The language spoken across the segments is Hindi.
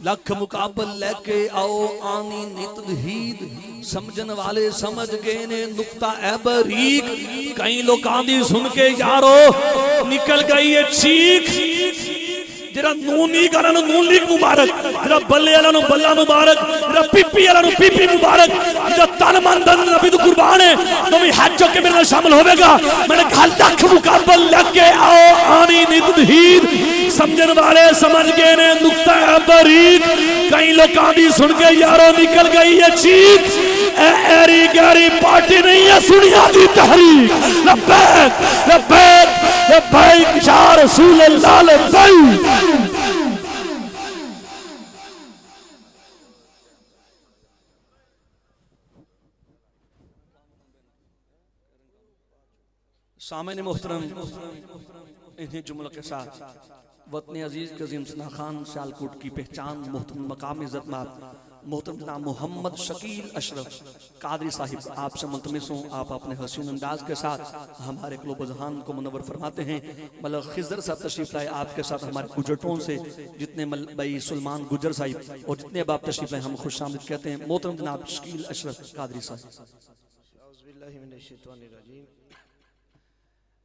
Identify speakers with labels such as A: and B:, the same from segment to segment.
A: लख मुकाबल लेके आओ आनी नित हीद समझन वाले समझ गए ने नुक्ता है बरीक। कई लोगों दी सुन के यारो निकल गई है चीख। जरा नून लीग वाला नून लीग मुबारक, जरा बल्ले वाला बल्ला मुबारक, जरा पीपी वाला पीपी मुबारक, जरा तन मन धन नबी तो कुर्बान है तो भी हज के मेरे नाल शामिल होवेगा। मैंने कहा लख मुकाबल लेके आओ आनी नित हीद समझन वाले समझ गए ने नुक्ता है बरीक। कई लोगों दी सुन के यारो निकल गई है चीख। एरी गहरी पार्टी नहीं है सुनिया दी तहरीक। लब्बैक लब्बैक लब्बैक या रसूल अल्लाह लब्बैक। सामने मोहतरम इन्हीं जुमलों के साथ वतन अजीज के अजीम सना खान सियालकोट की पहचान मोहतरम मकाम इज्जत मोहतरम जनाब मोहम्मद शकील अशरफ कादरी साहिब आपसे मुल्तमिस हूँ आप अपने हसीन अंदाज के साथ हमारे क़ुलूब ज़हान को मुनव्वर फरमाते हैं। मलक खिज़र साहब तशरीफ़ लाए आपके साथ हमारे गुजरटों से जितने भाई सुलमान गुजर साहिब और जितने अब आप तशरीफ़ लाए हम खुश आमदीद कहते हैं। मोहतरम जनाब शकील अशरफ कादरी साहिब।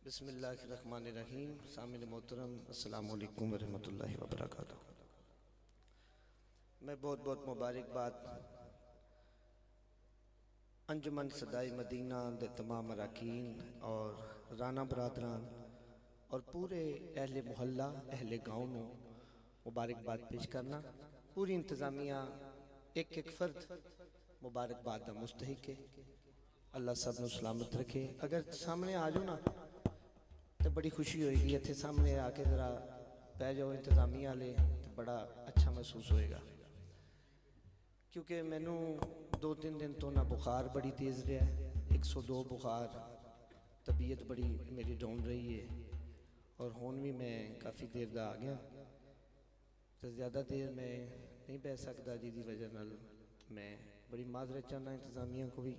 B: बिस्मिल्लाहिर्रहमानिर्रहीम। सामिन मोहतरम अस्सलामु अलैकुम व रहमतुल्लाहि व बरकातुहू। मैं बहुत बहुत मुबारकबाद अंजुमन सदाई मदीना दे तमाम अरकान और राना बरादरान और पूरे अहले मोहल्ला अहले गाँव को मुबारकबाद पेश करना। पूरी इंतज़ामिया एक एक फर्द मुबारकबाद का मुस्तहिक है। अल्लाह सब नू सलामत रखे। अगर सामने आ जाओ ना तो बड़ी खुशी होएगी। इतने सामने आके ज़रा पै जाओ इंतज़ामिया वाले तो बड़ा अच्छा महसूस होएगा। क्योंकि मैनू 2-3 दिन तो ना बुखार बड़ी तेज़ रहा है, 102 बुखार, तबीयत बड़ी मेरी डाउन रही है और हुण भी मैं काफ़ी देर का आ गया तो ज़्यादा देर मैं नहीं बह सकता जिसकी वजह नाल मैं बड़ी माजरत चाहना इंतज़ामिया को भी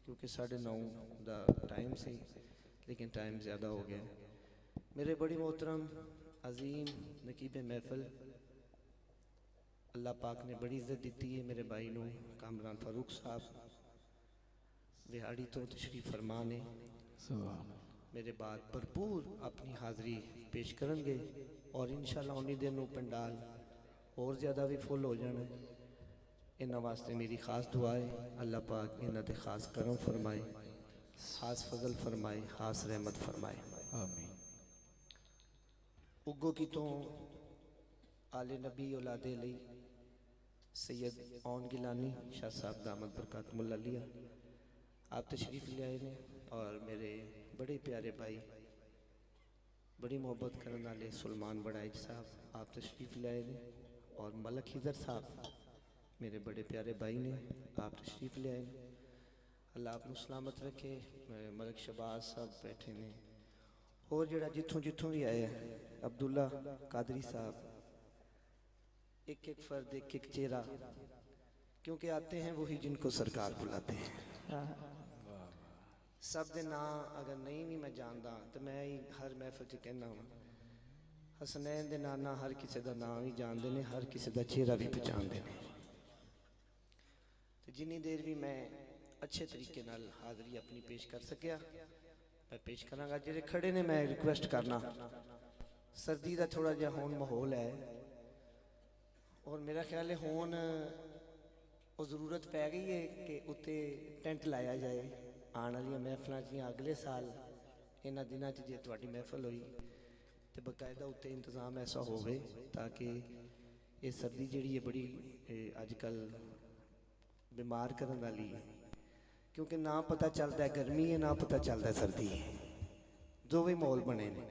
B: क्योंकि 9:30 का टाइम से लेकिन टाइम ज़्यादा हो गया। मेरे बड़ी मोहतरम अजीम नकीब महफिल अल्लाह पाक ने बड़ी इज्जत दी है मेरे भाई नू कामरान फारूक साहब विहाड़ी तो तशरीफ फरमा ने मेरे बाद भरपूर अपनी हाज़री पेश करेंगे और इंशाअल्लाह उन्हीं दिन पंडाल और ज़्यादा भी फुल हो जाना। इन्होंने वास्ते मेरी खास दुआ है अल्लाह पाक इन्हों ते खास करम फरमाए, खास फजल फरमाए, खास रहमत फरमाए। आमीन। उगो की तो आले नबी औलादे लई सैयद ओन गिलानी शाह साहब दामद बरकत मुल्ला लिया आप तशरीफ़ ले आए ने और मेरे बड़े प्यारे भाई बड़ी मोहब्बत करने वाले सुलमान बड़ाइज साहब आप तशरीफ़ ले आए ने और मलक खिज़र साहब मेरे बड़े प्यारे भाई ने आप तशरीफ़ ले आए ने। अल्लाह आप सलामत रखे। मलक शबाज साहब बैठे ने और जरा जिथों जिथों भी आए अब्दुल्ला कादरी साहब एक एक फर्द एक एक चेहरा क्योंकि आते हैं वही जिनको सरकार बुलाते हैं। सब दे नाम अगर नहीं भी मैं जानता तो मैं ही हर महफिल च कहना हूँ हसनैन दे नाना हर किसी का नाम ही जानते हैं, हर किसी का चेहरा भी पहचानते हैं। तो जिन्नी देर भी मैं अच्छे तरीके नाल हाज़री अपनी पेश कर सकिया मैं पेश करांगा। जिहड़े खड़े ने मैं रिक्वेस्ट करना सर्दी का थोड़ा जिहा हुण माहौल है और मेरा ख्याल है हुण वो ज़रूरत पै गई है कि उत्ते टेंट लाया जाए आने वाली महफिलों जियां अगले साल इन्हां दिनां च जे तुहाडी महफिल हुई तो बकायदा उत्ते इंतज़ाम ऐसा होवे ताकि ये सर्दी जिहड़ी है बड़ी अजकल बीमार करने वाली है क्योंकि ना पता चलता है गर्मी है ना पता चलता है सर्दी है जो भी माहौल बने ने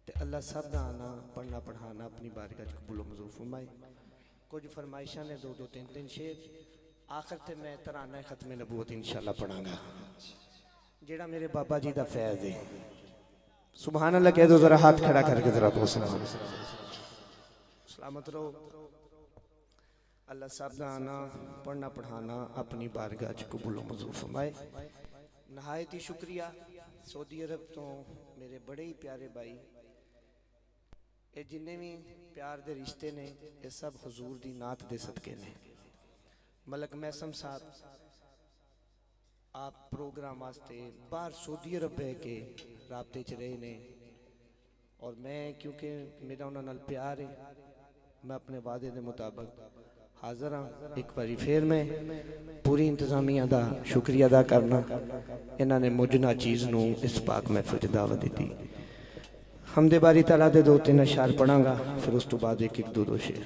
B: तो अल्लाह सब का आना पढ़ना पढ़ाना अपनी बारगाह च कबूल मंजूर फरमाए। कुछ फरमाइशा ने 2-2 3-3 शेर आखिर ते मैं तराना खत्म नबूवत इंशाअल्लाह पढ़ांगा जेड़ा मेरे बाबा जी का फैज़ है। सुभान अल्लाह कह दो जरा हाथ खड़ा करके जरा तो सलामत रहो। अल्लाह सब का आना पढ़ना पढ़ाना अपनी बारगाह च कबूल मंजूर फरमाए। नहायत ही शुक्रिया सऊदी अरब तो मेरे बड़े ही प्यारे भाई ये जिन्ने भी प्यार दे रिश्ते ने ये सब हुजूर दी नात दे सदके ने। मलक मैसम साहब आप प्रोग्राम वास्ते बाहर सऊदी अरब बह के राबते च रहे ने और मैं क्योंकि मेरा उन्होंने नाल प्यार है मैं अपने वादे के मुताबिक हाजिर हाँ। एक बारी फिर मैं पूरी इंतजामिया का शुक्रिया अदा करना इन्होंने मुझ ना चीज़ नूं इस पाक महफिल च दावत दी। हमदे बारी तला दे 2-3 अशार पढ़ांगा फिर उस तो बाद एक दो शेर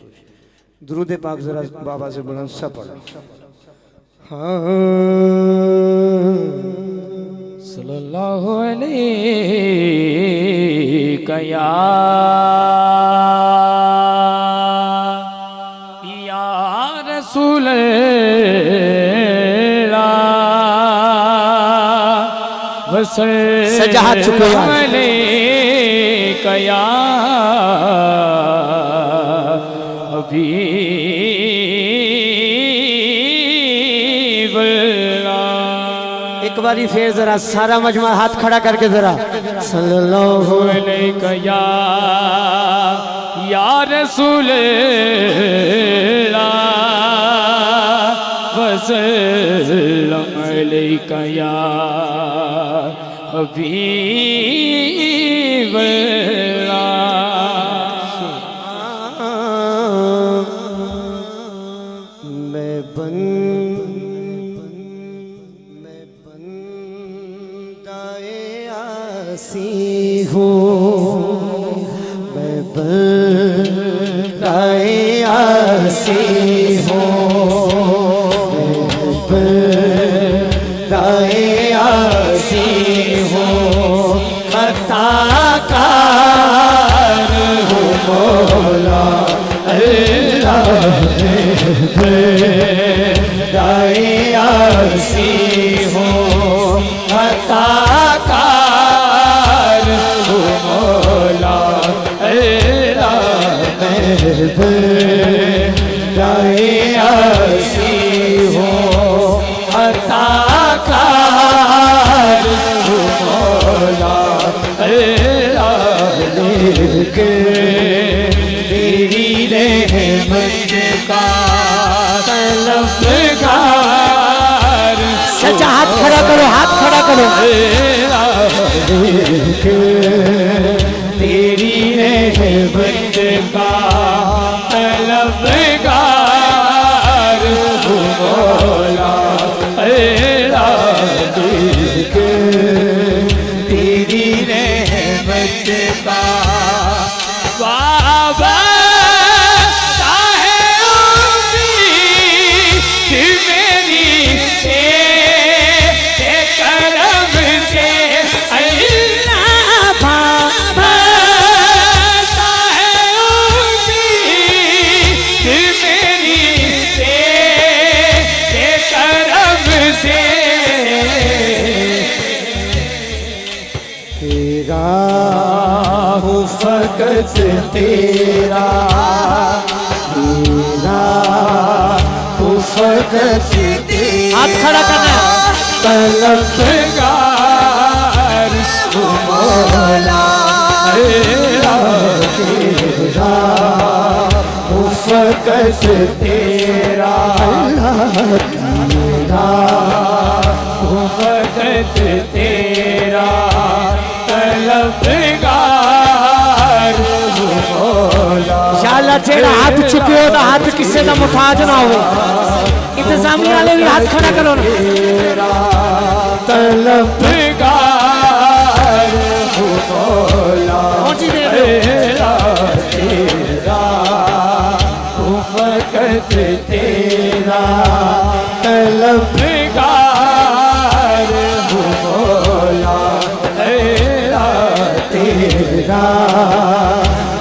B: दुरूद पाक जरा बाबा से बुलंद सा पढ़ो। हाँ
C: सल्लल्लाहु अलैहि या रसूल अल्लाह
B: सजाहत चुके
C: या हबीब अल्लाह।
B: एक बारी फिर जरा सारा मजमा हाथ खड़ा करके जरा सल्लल्लाहु
C: अलैहि या रसूल अल्लाह वसल्लम अलैका या हबीब
B: मैं बंदाए आसी हूँ मैं बंदाए आसी हूँ बंदाए आसी हूँ खताकार हूँ मौला अल्लाह दाए आसी हो खताकार हूँ मौला अल्लाह दाए आसी हो खताकार हूँ मौला अल्लाह लेके तेरी रहमत का तलबगार। सच्चा हाथ खड़ा करो हाथ खड़ा करो। तेरी रहमत का तलबगार हूँ मौला अल्लाह तेरी रहमत का
C: बाबा
B: फकत तेरा तेरा फकत हाथ खड़ा करना तलबगार मौला तेरा फकत तेरा तेरा फकत तेरा तलबगार शाला जेड़ा हाथ चुके हो ना हाथ किसी का मुताज ना हो इंतजामिया वाले भी हाथ खड़ा करो तलबगार पहुंची दे तेरा फकत तेरा तलबगार मौला तेरा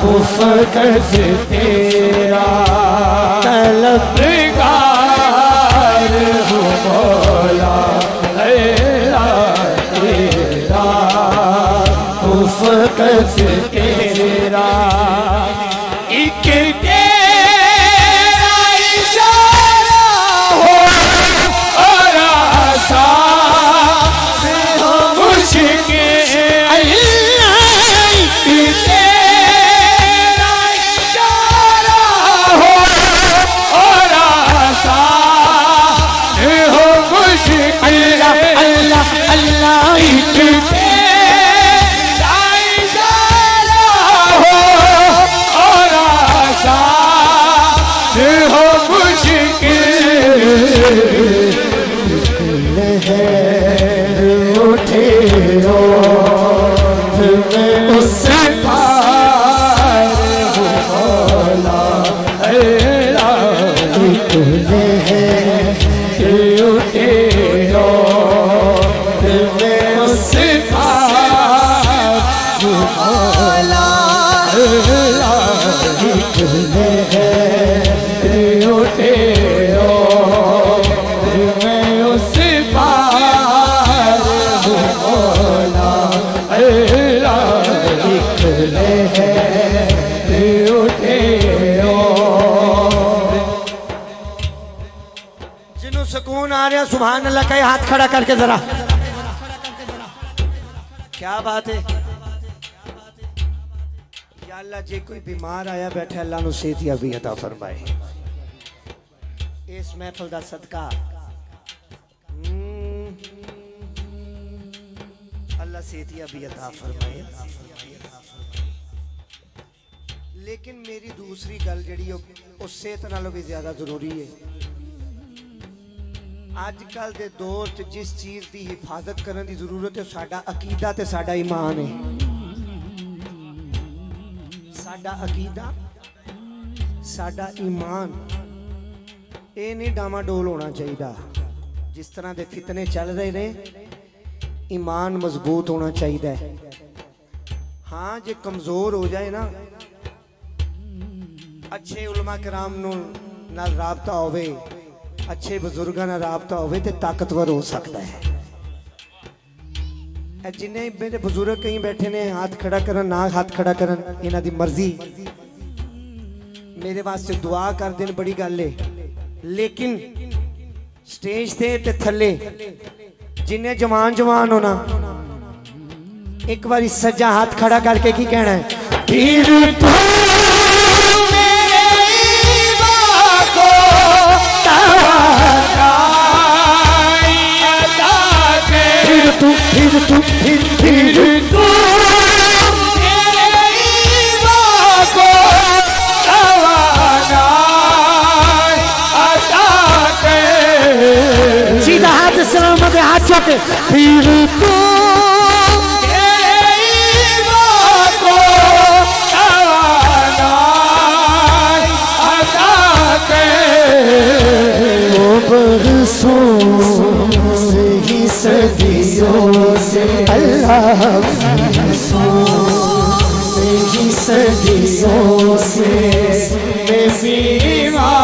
B: फकत तेरा तलबगार हूँ मौला तेरा फकत तेरा एक तेरा इशारा हो और आशा हो मुश्किल तेरा मारे सुभान अल्लाह का हाथ खड़ा करके जरा। क्या बात है या अल्लाह, जे कोई बीमार आया बैठे अल्लाह नु सेहतियाबी अता फरमाए। इस महफिल दा सदका अल्लाह सेहतियाबी अता फरमाए। लेकिन मेरी दूसरी गल जी उस सेहत नालों भी ज्यादा जरूरी है। अजकल के दौर च जिस चीज की हिफाजत करने की जरूरत है साडा अकीदा ते साडा ईमान है। साडा अकीदा साडा ईमान ये नहीं डामाडोल होना चाहिए। जिस तरह के फितने चल रहे ने ईमान मजबूत होना चाहिए। हाँ जे कमजोर हो जाए ना, अच्छे उलमा कराम नाल राबता होवे, अच्छे बुजुर्गों नाल राबता होवे ते ताकतवर हो सकता है। जिन्हें मेरे बुजुर्ग कहीं बैठे ने हाथ खड़ा करन ना हाथ खड़ा करन इन्हां दी मर्जी, मेरे वास्ते दुआ कर देन बड़ी गल है। लेकिन स्टेज ते थले जिन्हें जवान जवान होना एक बारी सज्जा हाथ खड़ा करके की कहना है, फिर तो सीधा हाथ सलामत हाथ चौके फिर तू सदियों से अल्लाह सदियों से मैं बीमार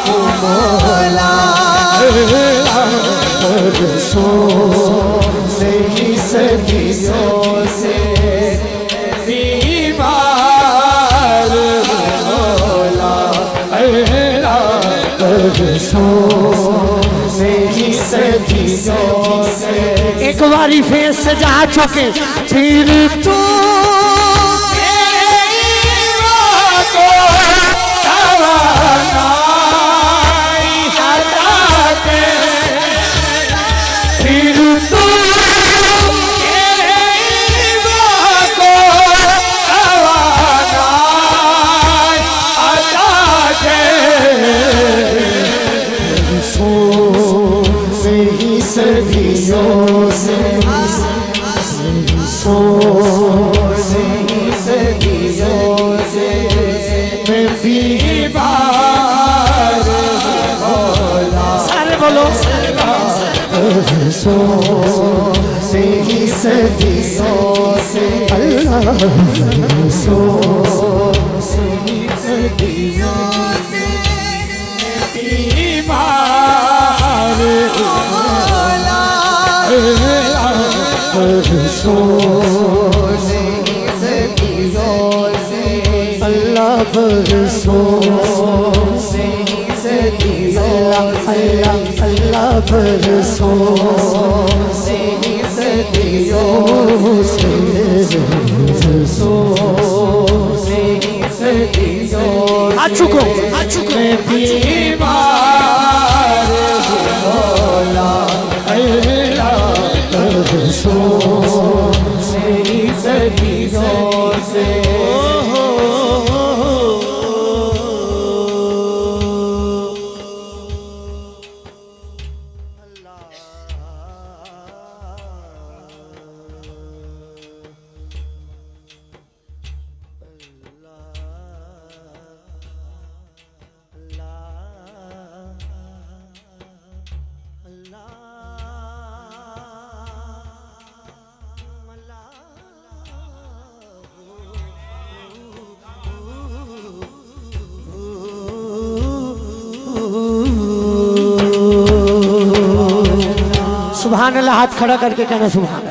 B: हूँ मौला, सदियों से बीमार मौला, एक बारी फेस सजा चुके फिर तू सारे बोलो से ही सदियों से अल्लाह से ही सदियों से बीमार अल्लाह बरसों से अल्लाह बरसों से सदियों से आ चुको मैं बीमार मौला, अल्लाह बरसों से सदियों से सुभान अल्लाह, हाथ खड़ा करके कहना सुभान।